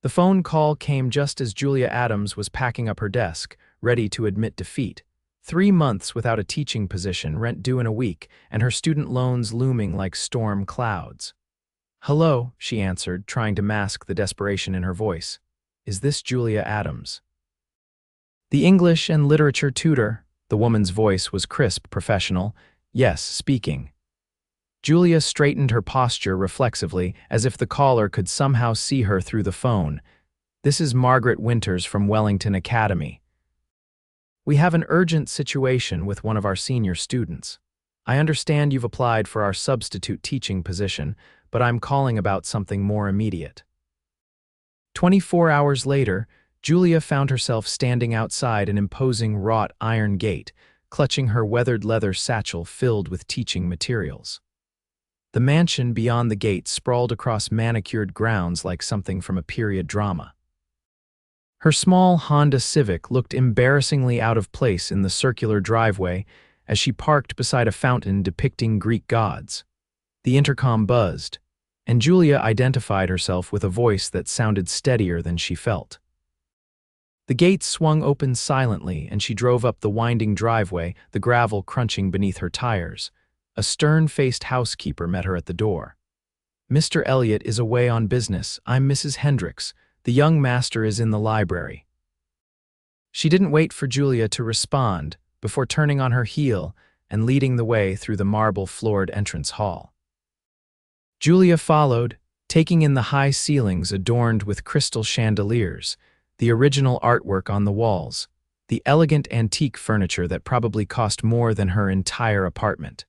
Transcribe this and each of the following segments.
The phone call came just as Julia Adams was packing up her desk, ready to admit defeat. 3 months without a teaching position, rent due in a week, and her student loans looming like storm clouds. "Hello," she answered, trying to mask the desperation in her voice. "Is this Julia Adams?" "The English and literature tutor." The woman's voice was crisp, professional. "Yes, speaking." Julia straightened her posture reflexively, as if the caller could somehow see her through the phone. "This is Margaret Winters from Wellington Academy. We have an urgent situation with one of our senior students. I understand you've applied for our substitute teaching position, but I'm calling about something more immediate." 24 hours later, Julia found herself standing outside an imposing wrought iron gate, clutching her weathered leather satchel filled with teaching materials. The mansion beyond the gate sprawled across manicured grounds like something from a period drama. Her small Honda Civic looked embarrassingly out of place in the circular driveway as she parked beside a fountain depicting Greek gods. The intercom buzzed, and Julia identified herself with a voice that sounded steadier than she felt. The gate swung open silently, and she drove up the winding driveway, the gravel crunching beneath her tires. A stern-faced housekeeper met her at the door. "Mr. Elliot is away on business. I'm Mrs. Hendricks. The young master is in the library." She didn't wait for Julia to respond before turning on her heel and leading the way through the marble-floored entrance hall. Julia followed, taking in the high ceilings adorned with crystal chandeliers, the original artwork on the walls, the elegant antique furniture that probably cost more than her entire apartment.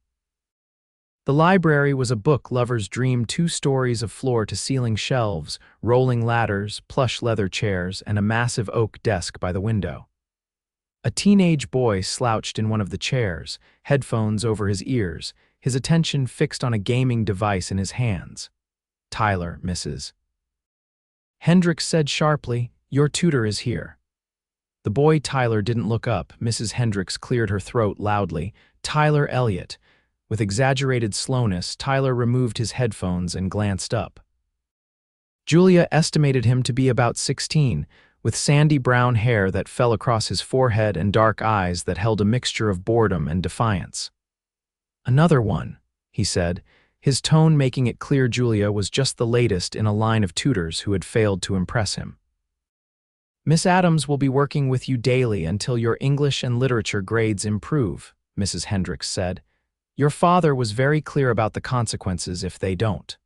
The library was a book lover's dream: 2 stories of floor-to-ceiling shelves, rolling ladders, plush leather chairs, and a massive oak desk by the window. A teenage boy slouched in one of the chairs, headphones over his ears, his attention fixed on a gaming device in his hands. "Tyler, Mrs. Hendricks said sharply, your tutor is here." The boy Tyler didn't look up. Mrs. Hendricks cleared her throat loudly. "Tyler Elliott." With exaggerated slowness, Tyler removed his headphones and glanced up. Julia estimated him to be about 16, with sandy brown hair that fell across his forehead and dark eyes that held a mixture of boredom and defiance. "Another one," he said, his tone making it clear Julia was just the latest in a line of tutors who had failed to impress him. "Miss Adams will be working with you daily until your English and literature grades improve," Mrs. Hendricks said. "Your father was very clear about the consequences if they don't."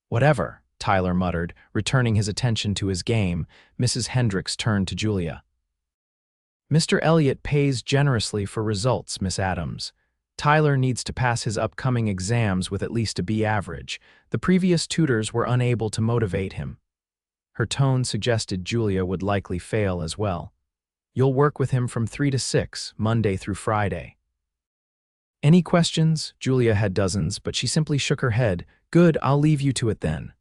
"Whatever," Tyler muttered, returning his attention to his game. Mrs. Hendricks turned to Julia. "Mr. Elliot pays generously for results, Miss Adams. Tyler needs to pass his upcoming exams with at least a B average. The previous tutors were unable to motivate him." Her tone suggested Julia would likely fail as well. "You'll work with him from 3 to 6, Monday through Friday." "Any questions?" Julia had dozens, but she simply shook her head. "Good, I'll leave you to it then."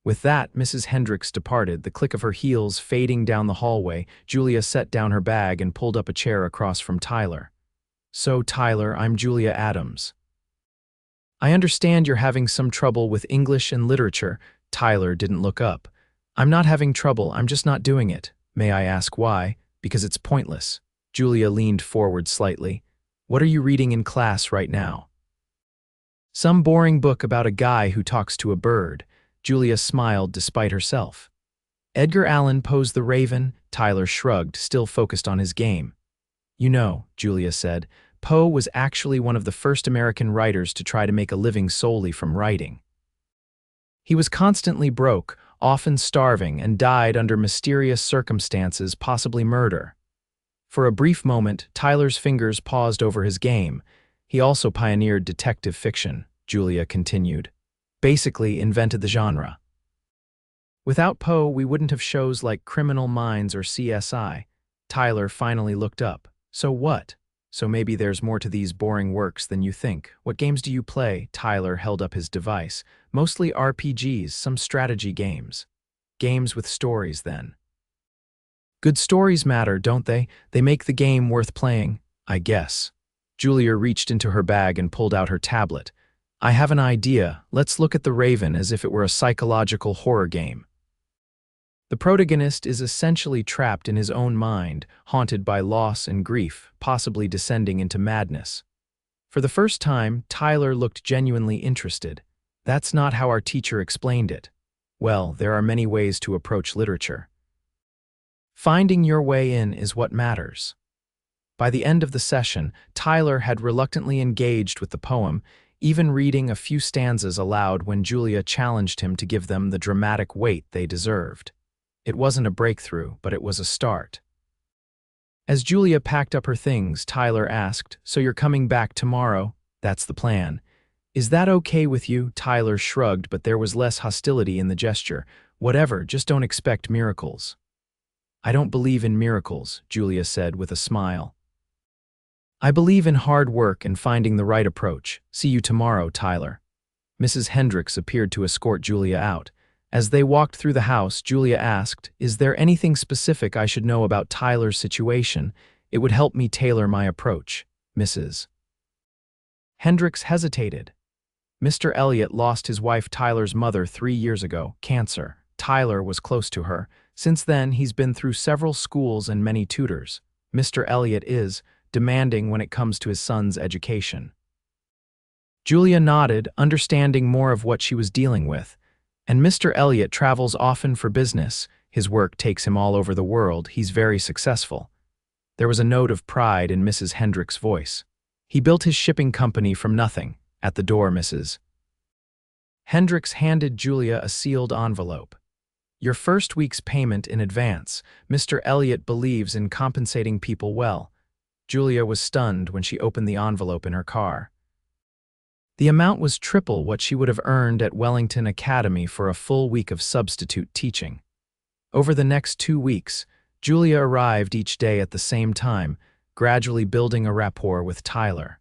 With that, Mrs. Hendricks departed, the click of her heels fading down the hallway. Julia set down her bag and pulled up a chair across from Tyler. "So, Tyler, I'm Julia Adams. I understand you're having some trouble with English and literature." Tyler didn't look up. "I'm not having trouble, I'm just not doing it. May I ask why?" "Because it's pointless." Julia leaned forward slightly. "What are you reading in class right now?" "Some boring book about a guy who talks to a bird." Julia smiled despite herself. "Edgar Allan Poe's The Raven?" Tyler shrugged, still focused on his game. "You know," Julia said, "Poe was actually one of the first American writers to try to make a living solely from writing. He was constantly broke, often starving, and died under mysterious circumstances, possibly murder." For a brief moment, Tyler's fingers paused over his game. "He also pioneered detective fiction," Julia continued. "Basically invented the genre. Without Poe, we wouldn't have shows like Criminal Minds or CSI. Tyler finally looked up. "So what? So maybe there's more to these boring works than you think. What games do you play?" Tyler held up his device. "Mostly RPGs, some strategy games." "Games with stories, then." "Good stories matter, don't they? They make the game worth playing, I guess." Julia reached into her bag and pulled out her tablet. "I have an idea. Let's look at The Raven as if it were a psychological horror game." The protagonist is essentially trapped in his own mind, haunted by loss and grief, possibly descending into madness. For the first time, Tyler looked genuinely interested. That's not how our teacher explained it. Well, there are many ways to approach literature. Finding your way in is what matters. By the end of the session, Tyler had reluctantly engaged with the poem, even reading a few stanzas aloud when Julia challenged him to give them the dramatic weight they deserved. It wasn't a breakthrough, but it was a start. As Julia packed up her things, Tyler asked, "So you're coming back tomorrow?" "That's the plan." "Is that okay with you?" Tyler shrugged, but there was less hostility in the gesture. "Whatever, just don't expect miracles." "I don't believe in miracles," Julia said with a smile. "I believe in hard work and finding the right approach. See you tomorrow, Tyler." Mrs. Hendricks appeared to escort Julia out. As they walked through the house, Julia asked, "Is there anything specific I should know about Tyler's situation? It would help me tailor my approach." Mrs. Hendricks hesitated. "Mr. Elliott lost his wife Tyler's mother 3 years ago, cancer. Tyler was close to her. Since then, he's been through several schools and many tutors. Mr. Elliott is demanding when it comes to his son's education." Julia nodded, understanding more of what she was dealing with. "And Mr. Elliott travels often for business. His work takes him all over the world. He's very successful." There was a note of pride in Mrs. Hendricks' voice. "He built his shipping company from nothing." At the door, Mrs. Hendricks handed Julia a sealed envelope. "Your first week's payment in advance. Mr. Elliott believes in compensating people well." Julia was stunned when she opened the envelope in her car. The amount was triple what she would have earned at Wellington Academy for a full week of substitute teaching. Over the next 2 weeks, Julia arrived each day at the same time, gradually building a rapport with Tyler.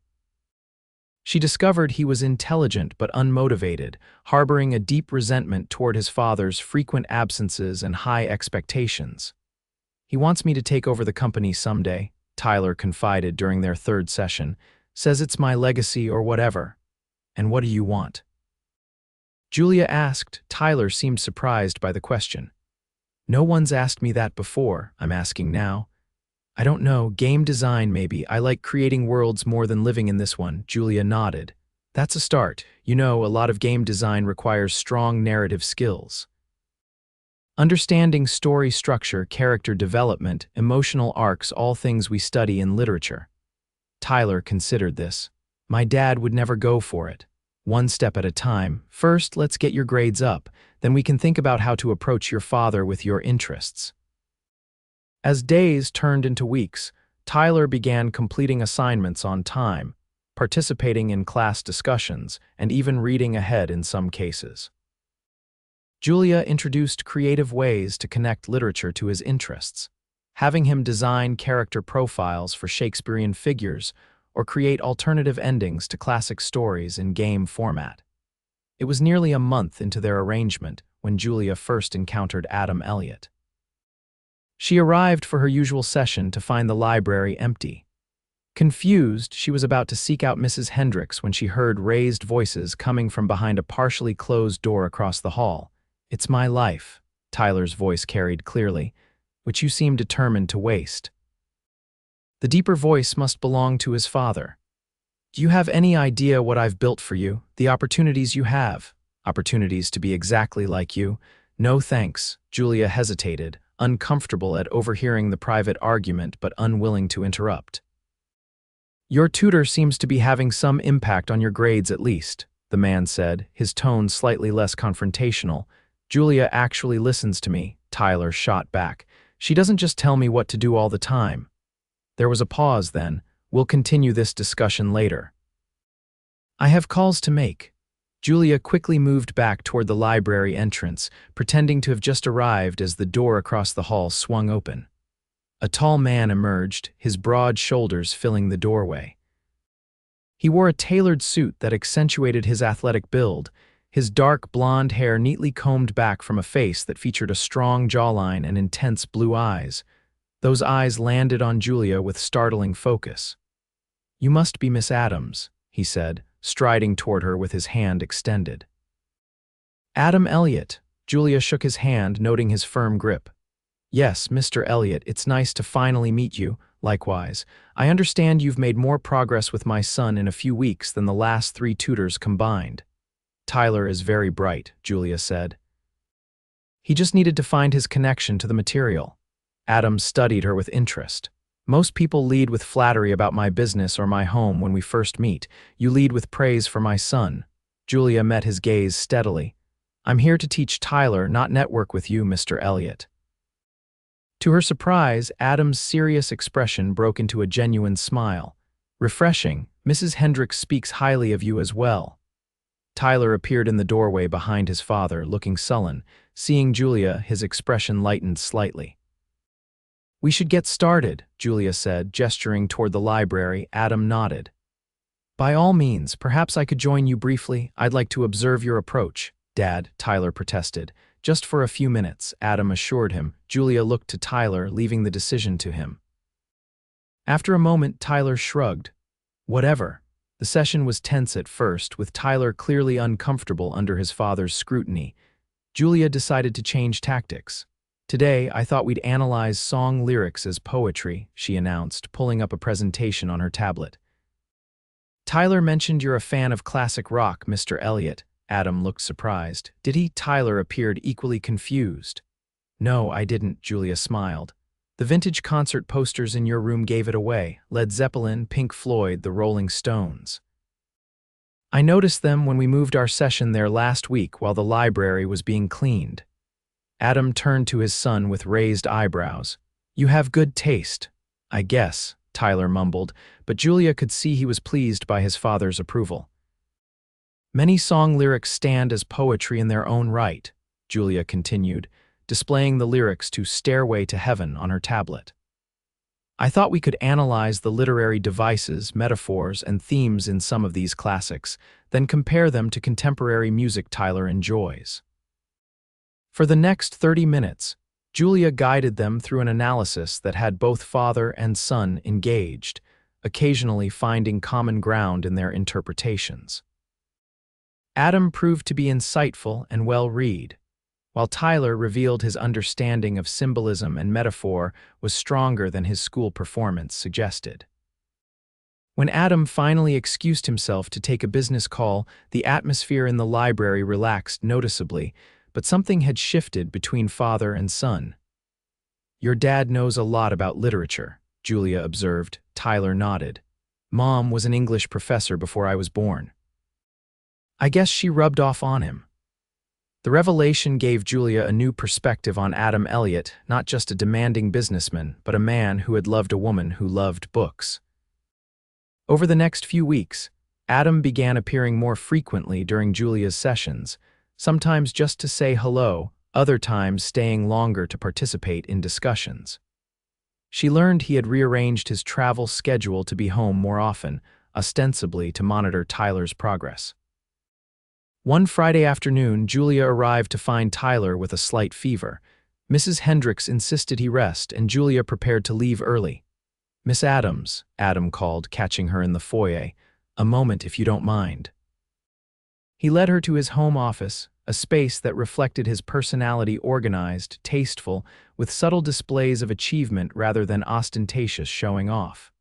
She discovered he was intelligent but unmotivated, harboring a deep resentment toward his father's frequent absences and high expectations. "He wants me to take over the company someday," Tyler confided during their 3rd session. "Says it's my legacy or whatever." "And what do you want?" Julia asked. Tyler seemed surprised by the question. "No one's asked me that before. I'm asking now." "I don't know, game design maybe. I like creating worlds more than living in this one." Julia nodded. "That's a start. You know, a lot of game design requires strong narrative skills. Understanding story structure, character development, emotional arcs, all things we study in literature." Tyler considered this. "My dad would never go for it. One step at a time. First, let's get your grades up. Then we can think about how to approach your father with your interests." As days turned into weeks, Tyler began completing assignments on time, participating in class discussions, and even reading ahead in some cases. Julia introduced creative ways to connect literature to his interests, having him design character profiles for Shakespearean figures or create alternative endings to classic stories in game format. It was nearly a month into their arrangement when Julia first encountered Adam Elliott. She arrived for her usual session to find the library empty. Confused, she was about to seek out Mrs. Hendricks when she heard raised voices coming from behind a partially closed door across the hall. "It's my life," Tyler's voice carried clearly, "which you seem determined to waste." The deeper voice must belong to his father. "Do you have any idea what I've built for you? The opportunities you have? Opportunities to be exactly like you?" "No thanks." Julia hesitated, uncomfortable at overhearing the private argument but unwilling to interrupt. "Your tutor seems to be having some impact on your grades at least," the man said, his tone slightly less confrontational. "Julia actually listens to me," Tyler shot back. "She doesn't just tell me what to do all the time." There was a pause then. "We'll continue this discussion later." "I have calls to make." Julia quickly moved back toward the library entrance, pretending to have just arrived as the door across the hall swung open. A tall man emerged, his broad shoulders filling the doorway. He wore a tailored suit that accentuated his athletic build, his dark blonde hair neatly combed back from a face that featured a strong jawline and intense blue eyes. Those eyes landed on Julia with startling focus. "You must be Miss Adams," he said, striding toward her with his hand extended. "Adam Elliott," Julia shook his hand, noting his firm grip. Yes, Mr. Elliot, it's nice to finally meet you. Likewise, I understand you've made more progress with my son in a few weeks than the last 3 tutors combined. Tyler is very bright, Julia said. He just needed to find his connection to the material. Adam studied her with interest. Most people lead with flattery about my business or my home when we first meet. You lead with praise for my son. Julia met his gaze steadily. I'm here to teach Tyler, not network with you, Mr. Elliot. To her surprise, Adam's serious expression broke into a genuine smile. Refreshing, Mrs. Hendricks speaks highly of you as well. Tyler appeared in the doorway behind his father, looking sullen. Seeing Julia, his expression lightened slightly. We should get started, Julia said, gesturing toward the library. Adam nodded. By all means, perhaps I could join you briefly. I'd like to observe your approach. Dad, Tyler protested. Just for a few minutes, Adam assured him. Julia looked to Tyler, leaving the decision to him. After a moment, Tyler shrugged. Whatever. The session was tense at first, with Tyler clearly uncomfortable under his father's scrutiny. Julia decided to change tactics. Today, I thought we'd analyze song lyrics as poetry, she announced, pulling up a presentation on her tablet. Tyler mentioned you're a fan of classic rock, Mr. Elliot. Adam looked surprised. Did he? Tyler appeared equally confused. No, I didn't, Julia smiled. The vintage concert posters in your room gave it away. Led Zeppelin, Pink Floyd, the Rolling Stones. I noticed them when we moved our session there last week while the library was being cleaned. Adam turned to his son with raised eyebrows. You have good taste, I guess, Tyler mumbled, but Julia could see he was pleased by his father's approval. Many song lyrics stand as poetry in their own right, Julia continued, displaying the lyrics to Stairway to Heaven on her tablet. I thought we could analyze the literary devices, metaphors, and themes in some of these classics, then compare them to contemporary music Tyler enjoys. For the next 30 minutes, Julia guided them through an analysis that had both father and son engaged, occasionally finding common ground in their interpretations. Adam proved to be insightful and well-read, while Tyler revealed his understanding of symbolism and metaphor was stronger than his school performance suggested. When Adam finally excused himself to take a business call, the atmosphere in the library relaxed noticeably, but something had shifted between father and son. Your dad knows a lot about literature, Julia observed. Tyler nodded. Mom was an English professor before I was born. I guess she rubbed off on him. The revelation gave Julia a new perspective on Adam Elliott, not just a demanding businessman, but a man who had loved a woman who loved books. Over the next few weeks, Adam began appearing more frequently during Julia's sessions, sometimes just to say hello, other times staying longer to participate in discussions. She learned he had rearranged his travel schedule to be home more often, ostensibly to monitor Tyler's progress. One Friday afternoon, Julia arrived to find Tyler with a slight fever. Mrs. Hendricks insisted he rest, and Julia prepared to leave early. Miss Adams, Adam called, catching her in the foyer. A moment, if you don't mind. He led her to his home office, a space that reflected his personality, organized, tasteful, with subtle displays of achievement rather than ostentatious showing off.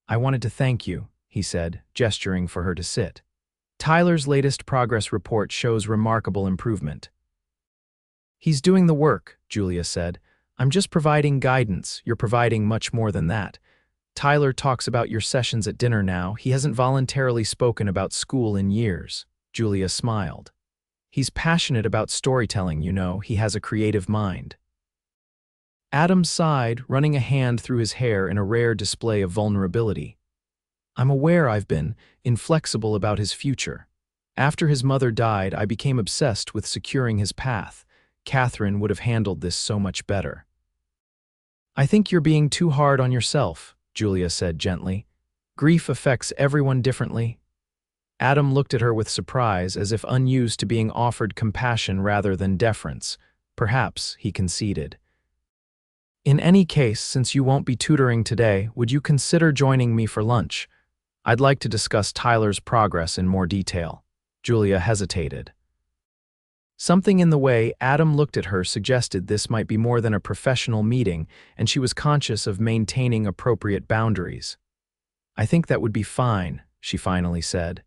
I wanted to thank you, he said, gesturing for her to sit. Tyler's latest progress report shows remarkable improvement. He's doing the work, Julia said. I'm just providing guidance. You're providing much more than that. Tyler talks about your sessions at dinner now. He hasn't voluntarily spoken about school in years. Julia smiled. He's passionate about storytelling, you know. He has a creative mind. Adam sighed, running a hand through his hair in a rare display of vulnerability. I'm aware I've been inflexible about his future. After his mother died, I became obsessed with securing his path. Catherine would have handled this so much better. I think you're being too hard on yourself, Julia said gently. Grief affects everyone differently. Adam looked at her with surprise, as if unused to being offered compassion rather than deference. Perhaps, he conceded. In any case, since you won't be tutoring today, would you consider joining me for lunch? I'd like to discuss Tyler's progress in more detail. Julia hesitated. Something in the way Adam looked at her suggested this might be more than a professional meeting, and she was conscious of maintaining appropriate boundaries. "I think that would be fine," she finally said.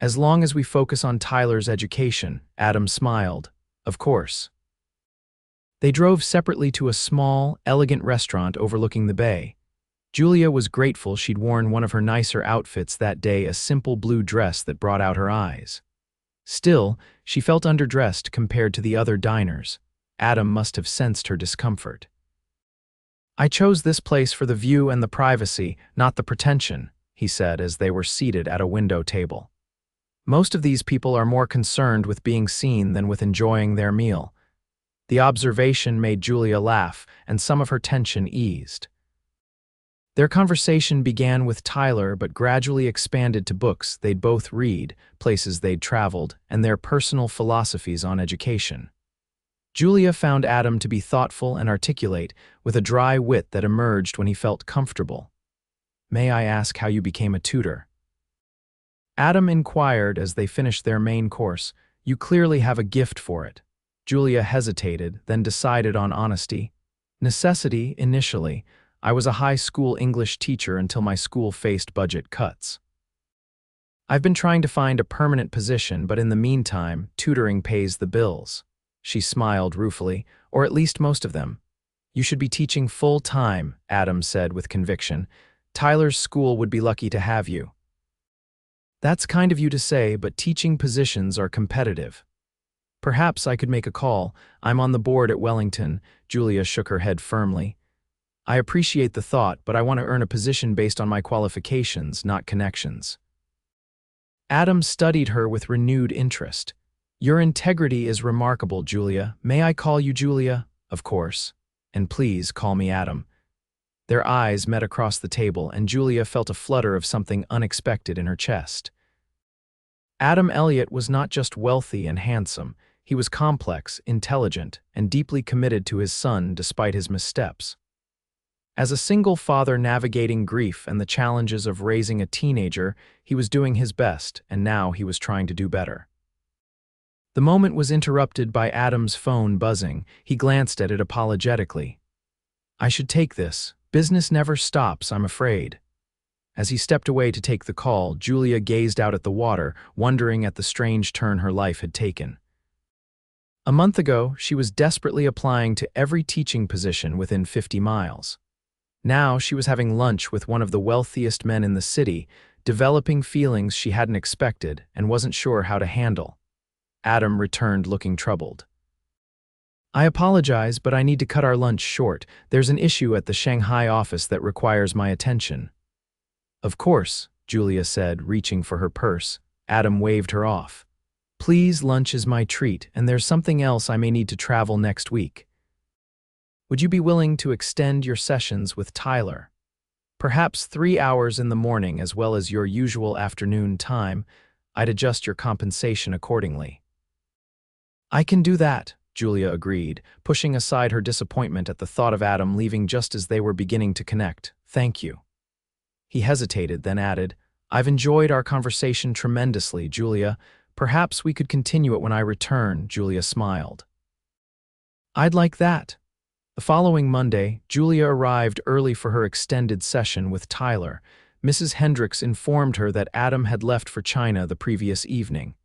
"As long as we focus on Tyler's education." Adam smiled. "Of course." They drove separately to a small, elegant restaurant overlooking the bay. Julia was grateful she'd worn one of her nicer outfits that day, a simple blue dress that brought out her eyes. Still, she felt underdressed compared to the other diners. Adam must have sensed her discomfort. "I chose this place for the view and the privacy, not the pretension," he said as they were seated at a window table. "Most of these people are more concerned with being seen than with enjoying their meal." The observation made Julia laugh, and some of her tension eased. Their conversation began with Tyler but gradually expanded to books they'd both read, places they'd traveled, and their personal philosophies on education. Julia found Adam to be thoughtful and articulate, with a dry wit that emerged when he felt comfortable. "May I ask how you became a tutor?" Adam inquired as they finished their main course. "You clearly have a gift for it." Julia hesitated, then decided on honesty. "Necessity, initially. I was a high school English teacher until my school faced budget cuts. I've been trying to find a permanent position, but in the meantime, tutoring pays the bills." She smiled ruefully, "or at least most of them." "You should be teaching full-time," Adam said with conviction. "Tyler's school would be lucky to have you." "That's kind of you to say, but teaching positions are competitive." "Perhaps I could make a call. I'm on the board at Wellington." Julia shook her head firmly. "I appreciate the thought, but I want to earn a position based on my qualifications, not connections." Adam studied her with renewed interest. "Your integrity is remarkable, Julia. May I call you Julia?" "Of course. And please call me Adam." Their eyes met across the table, and Julia felt a flutter of something unexpected in her chest. Adam Elliott was not just wealthy and handsome. He was complex, intelligent, and deeply committed to his son despite his missteps. As a single father navigating grief and the challenges of raising a teenager, he was doing his best, and now he was trying to do better. The moment was interrupted by Adam's phone buzzing. He glanced at it apologetically. "I should take this. Business never stops, I'm afraid." As he stepped away to take the call, Julia gazed out at the water, wondering at the strange turn her life had taken. A month ago, she was desperately applying to every teaching position within 50 miles. Now she was having lunch with one of the wealthiest men in the city, developing feelings she hadn't expected and wasn't sure how to handle. Adam returned looking troubled. "I apologize, but I need to cut our lunch short. There's an issue at the Shanghai office that requires my attention." "Of course," Julia said, reaching for her purse. Adam waved her off. "Please, lunch is my treat, and there's something else. I may need to travel next week. Would you be willing to extend your sessions with Tyler? Perhaps 3 hours in the morning as well as your usual afternoon time. I'd adjust your compensation accordingly." "I can do that," Julia agreed, pushing aside her disappointment at the thought of Adam leaving just as they were beginning to connect. "Thank you." He hesitated, then added, "I've enjoyed our conversation tremendously, Julia. Perhaps we could continue it when I return." Julia smiled. "I'd like that." The following Monday, Julia arrived early for her extended session with Tyler. Mrs. Hendricks informed her that Adam had left for China the previous evening.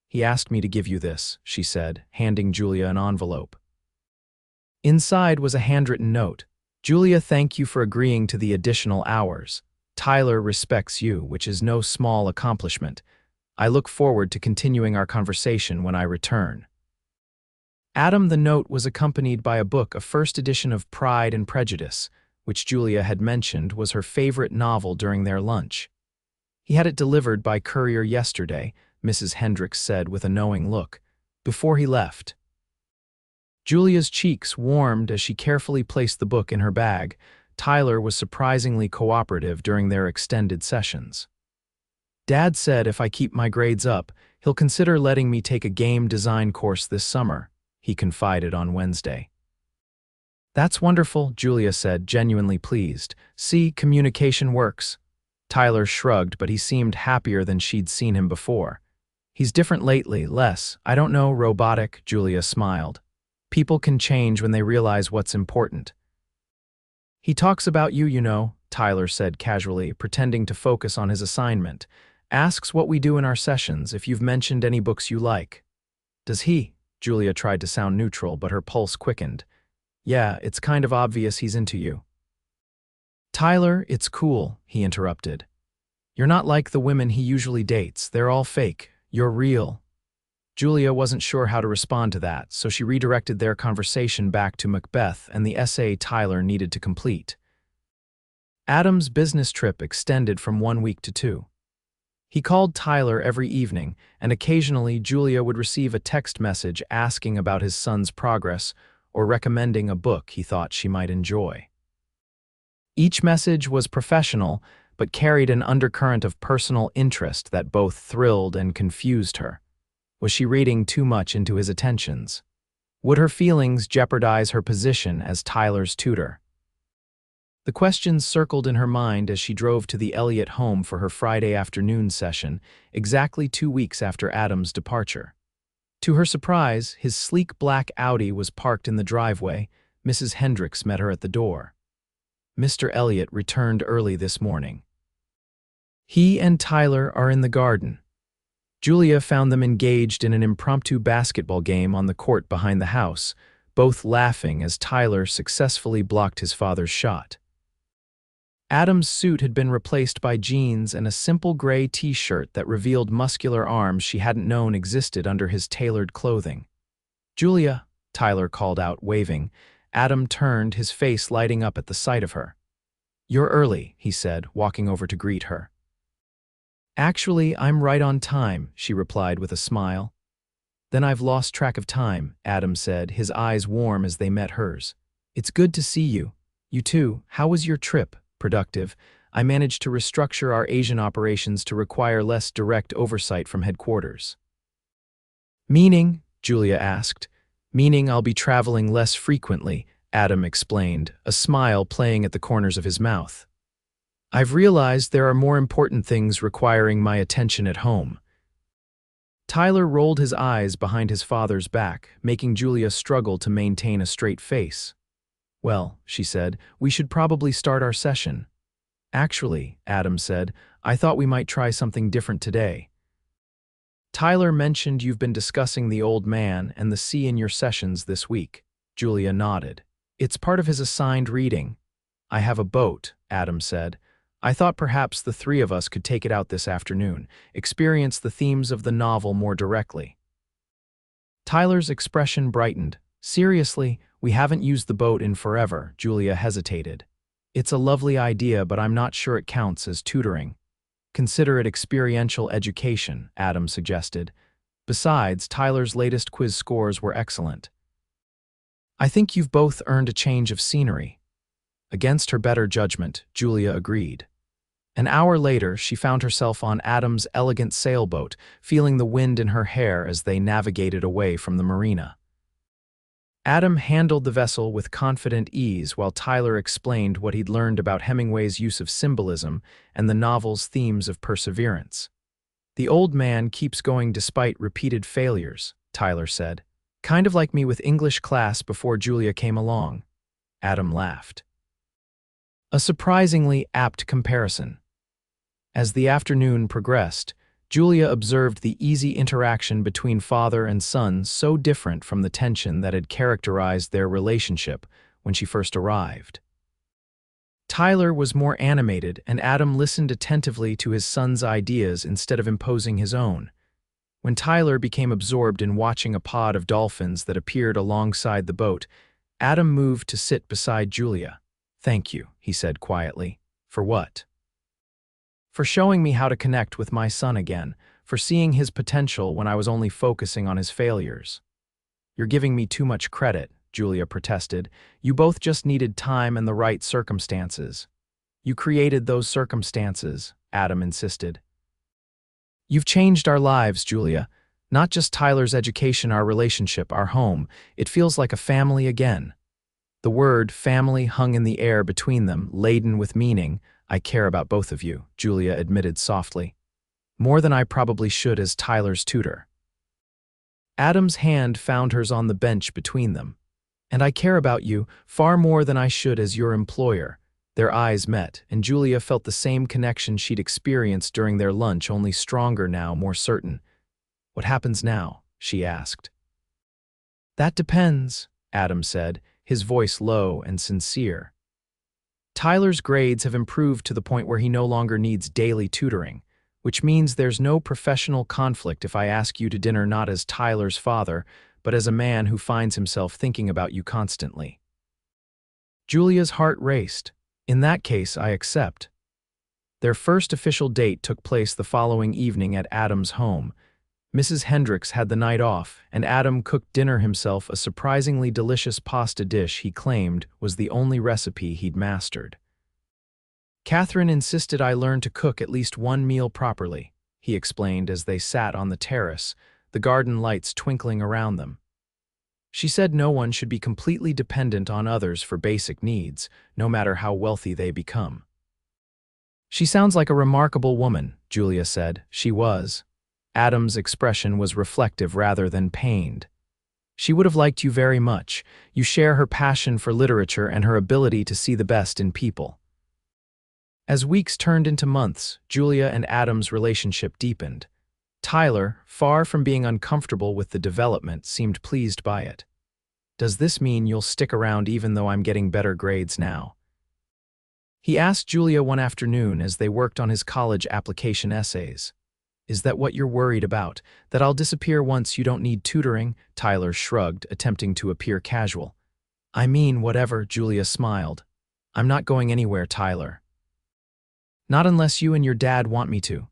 "He asked me to give you this," she said, handing Julia an envelope. Inside was a handwritten note. "Julia, thank you for agreeing to the additional hours. Tyler respects you, which is no small accomplishment. I look forward to continuing our conversation when I return." Adam, the note was accompanied by a book, a first edition of Pride and Prejudice, which Julia had mentioned was her favorite novel during their lunch. "He had it delivered by courier yesterday," Mrs. Hendricks said with a knowing look, "before he left." Julia's cheeks warmed as she carefully placed the book in her bag. Tyler was surprisingly cooperative during their extended sessions. "Dad said if I keep my grades up, he'll consider letting me take a game design course this summer," he confided on Wednesday. "That's wonderful," Julia said, genuinely pleased. "See, communication works." Tyler shrugged, but he seemed happier than she'd seen him before. He's different lately, less, I don't know, robotic, Julia smiled. People can change when they realize what's important. He talks about you, you know, Tyler said casually, pretending to focus on his assignment. Asks what we do in our sessions, if you've mentioned any books you like. Does he? Julia tried to sound neutral, but her pulse quickened. Yeah, it's kind of obvious he's into you. Tyler, it's cool, he interrupted. You're not like the women he usually dates. They're all fake. You're real. Julia wasn't sure how to respond to that, so she redirected their conversation back to Macbeth and the essay Tyler needed to complete. Adam's business trip extended from 1 week to 2. He called Tyler every evening, and occasionally Julia would receive a text message asking about his son's progress or recommending a book he thought she might enjoy. Each message was professional, but carried an undercurrent of personal interest that both thrilled and confused her. Was she reading too much into his attentions? Would her feelings jeopardize her position as Tyler's tutor? The questions circled in her mind as she drove to the Elliott home for her Friday afternoon session, exactly 2 weeks after Adam's departure. To her surprise, his sleek black Audi was parked in the driveway. Mrs. Hendricks met her at the door. Mr. Elliott returned early this morning. He and Tyler are in the garden. Julia found them engaged in an impromptu basketball game on the court behind the house, both laughing as Tyler successfully blocked his father's shot. Adam's suit had been replaced by jeans and a simple gray t-shirt that revealed muscular arms she hadn't known existed under his tailored clothing. Julia, Tyler called out, waving. Adam turned, his face lighting up at the sight of her. You're early, he said, walking over to greet her. Actually, I'm right on time, she replied with a smile. Then I've lost track of time, Adam said, his eyes warm as they met hers. It's good to see you. You too. How was your trip? Productive. I managed to restructure our Asian operations to require less direct oversight from headquarters. Meaning? Julia asked. Meaning I'll be traveling less frequently, Adam explained, a smile playing at the corners of his mouth. I've realized there are more important things requiring my attention at home. Tyler rolled his eyes behind his father's back, making Julia struggle to maintain a straight face. Well, she said, we should probably start our session. Actually, Adam said, I thought we might try something different today. Tyler mentioned you've been discussing the old man and the sea in your sessions this week. Julia nodded. It's part of his assigned reading. I have a boat, Adam said. I thought perhaps the three of us could take it out this afternoon, experience the themes of the novel more directly. Tyler's expression brightened. Seriously, we haven't used the boat in forever, Julia hesitated. It's a lovely idea, but I'm not sure it counts as tutoring. Consider it experiential education, Adam suggested. Besides, Tyler's latest quiz scores were excellent. I think you've both earned a change of scenery. Against her better judgment, Julia agreed. An hour later, she found herself on Adam's elegant sailboat, feeling the wind in her hair as they navigated away from the marina. Adam handled the vessel with confident ease while Tyler explained what he'd learned about Hemingway's use of symbolism and the novel's themes of perseverance. The old man keeps going despite repeated failures, Tyler said. Kind of like me with English class before Julia came along. Adam laughed. A surprisingly apt comparison. As the afternoon progressed, Julia observed the easy interaction between father and son, so different from the tension that had characterized their relationship when she first arrived. Tyler was more animated, and Adam listened attentively to his son's ideas instead of imposing his own. When Tyler became absorbed in watching a pod of dolphins that appeared alongside the boat, Adam moved to sit beside Julia. Thank you, he said quietly. For what? For showing me how to connect with my son again, for seeing his potential when I was only focusing on his failures. You're giving me too much credit, Julia protested. You both just needed time and the right circumstances. You created those circumstances, Adam insisted. You've changed our lives, Julia. Not just Tyler's education, our relationship, our home. It feels like a family again. The word family hung in the air between them, laden with meaning. I care about both of you, Julia admitted softly. More than I probably should as Tyler's tutor. Adam's hand found hers on the bench between them. And I care about you far more than I should as your employer. Their eyes met, and Julia felt the same connection she'd experienced during their lunch, only stronger now, more certain. What happens now? She asked. That depends, Adam said, his voice low and sincere. Tyler's grades have improved to the point where he no longer needs daily tutoring, which means there's no professional conflict if I ask you to dinner not as Tyler's father, but as a man who finds himself thinking about you constantly. Julia's heart raced. In that case, I accept. Their first official date took place the following evening at Adam's home. Mrs. Hendricks had the night off, and Adam cooked dinner himself, a surprisingly delicious pasta dish he claimed was the only recipe he'd mastered. Catherine insisted I learn to cook at least one meal properly, he explained as they sat on the terrace, the garden lights twinkling around them. She said no one should be completely dependent on others for basic needs, no matter how wealthy they become. She sounds like a remarkable woman, Julia said. She was. Adam's expression was reflective rather than pained. She would have liked you very much. You share her passion for literature and her ability to see the best in people. As weeks turned into months, Julia and Adam's relationship deepened. Tyler, far from being uncomfortable with the development, seemed pleased by it. Does this mean you'll stick around even though I'm getting better grades now? He asked Julia one afternoon as they worked on his college application essays. Is that what you're worried about, that I'll disappear once you don't need tutoring? Tyler shrugged, attempting to appear casual. I mean, whatever, Julia smiled. I'm not going anywhere, Tyler. Not unless you and your dad want me to.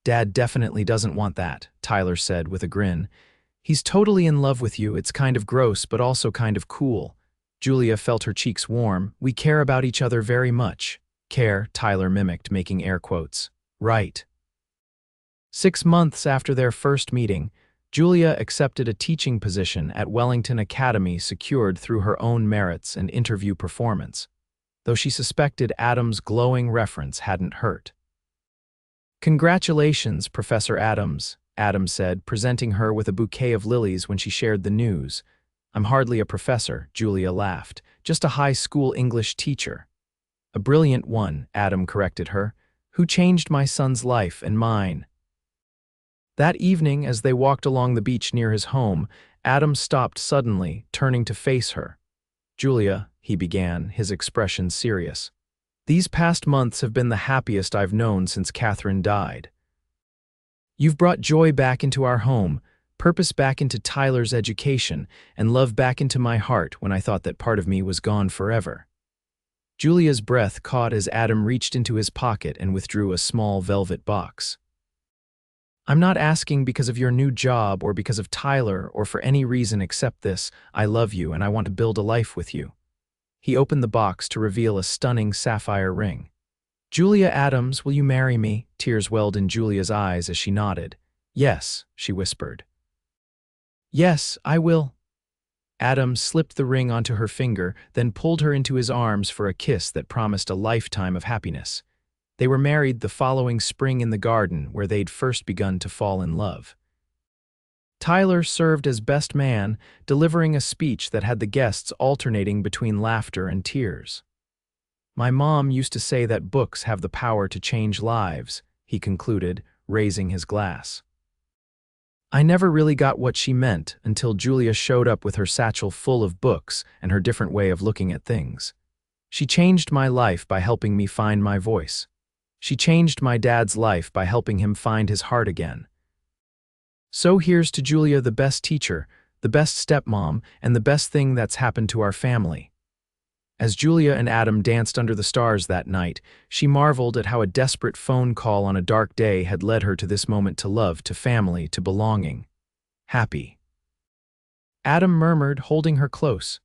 Dad definitely doesn't want that, Tyler said with a grin. He's totally in love with you. It's kind of gross, but also kind of cool. Julia felt her cheeks warm. We care about each other very much. Care, Tyler mimicked, making air quotes. Right. 6 months after their first meeting, Julia accepted a teaching position at Wellington Academy secured through her own merits and interview performance, though she suspected Adams' glowing reference hadn't hurt. Congratulations, Professor Adams, Adam said, presenting her with a bouquet of lilies when she shared the news. I'm hardly a professor, Julia laughed, just a high school English teacher. A brilliant one, Adam corrected her, who changed my son's life and mine. That evening, as they walked along the beach near his home, Adam stopped suddenly, turning to face her. Julia, he began, his expression serious. These past months have been the happiest I've known since Catherine died. You've brought joy back into our home, purpose back into Tyler's education, and love back into my heart when I thought that part of me was gone forever. Julia's breath caught as Adam reached into his pocket and withdrew a small velvet box. I'm not asking because of your new job or because of Tyler or for any reason except this. I love you and I want to build a life with you. He opened the box to reveal a stunning sapphire ring. Julia Adams, will you marry me? Tears welled in Julia's eyes as she nodded. Yes, she whispered. Yes, I will. Adam slipped the ring onto her finger, then pulled her into his arms for a kiss that promised a lifetime of happiness. They were married the following spring in the garden where they'd first begun to fall in love. Tyler served as best man, delivering a speech that had the guests alternating between laughter and tears. My mom used to say that books have the power to change lives, he concluded, raising his glass. I never really got what she meant until Julia showed up with her satchel full of books and her different way of looking at things. She changed my life by helping me find my voice. She changed my dad's life by helping him find his heart again. So here's to Julia, the best teacher, the best stepmom, and the best thing that's happened to our family. As Julia and Adam danced under the stars that night, she marveled at how a desperate phone call on a dark day had led her to this moment, to love, to family, to belonging. Happy. Adam murmured, holding her close.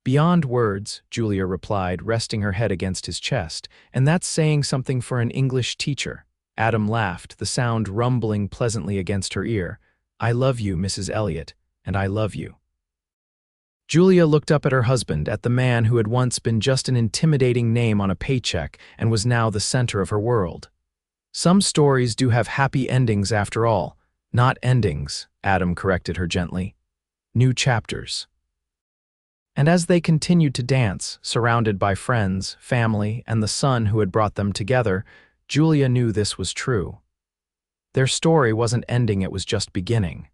Beyond words, Julia replied, resting her head against his chest, and that's saying something for an English teacher. Adam laughed, the sound rumbling pleasantly against her ear. I love you, Mrs. Elliott, and I love you. Julia looked up at her husband, at the man who had once been just an intimidating name on a paycheck and was now the center of her world. Some stories do have happy endings after all. Not endings, Adam corrected her gently. New chapters. And as they continued to dance, surrounded by friends, family, and the sun who had brought them together, Julia knew this was true. Their story wasn't ending, it was just beginning.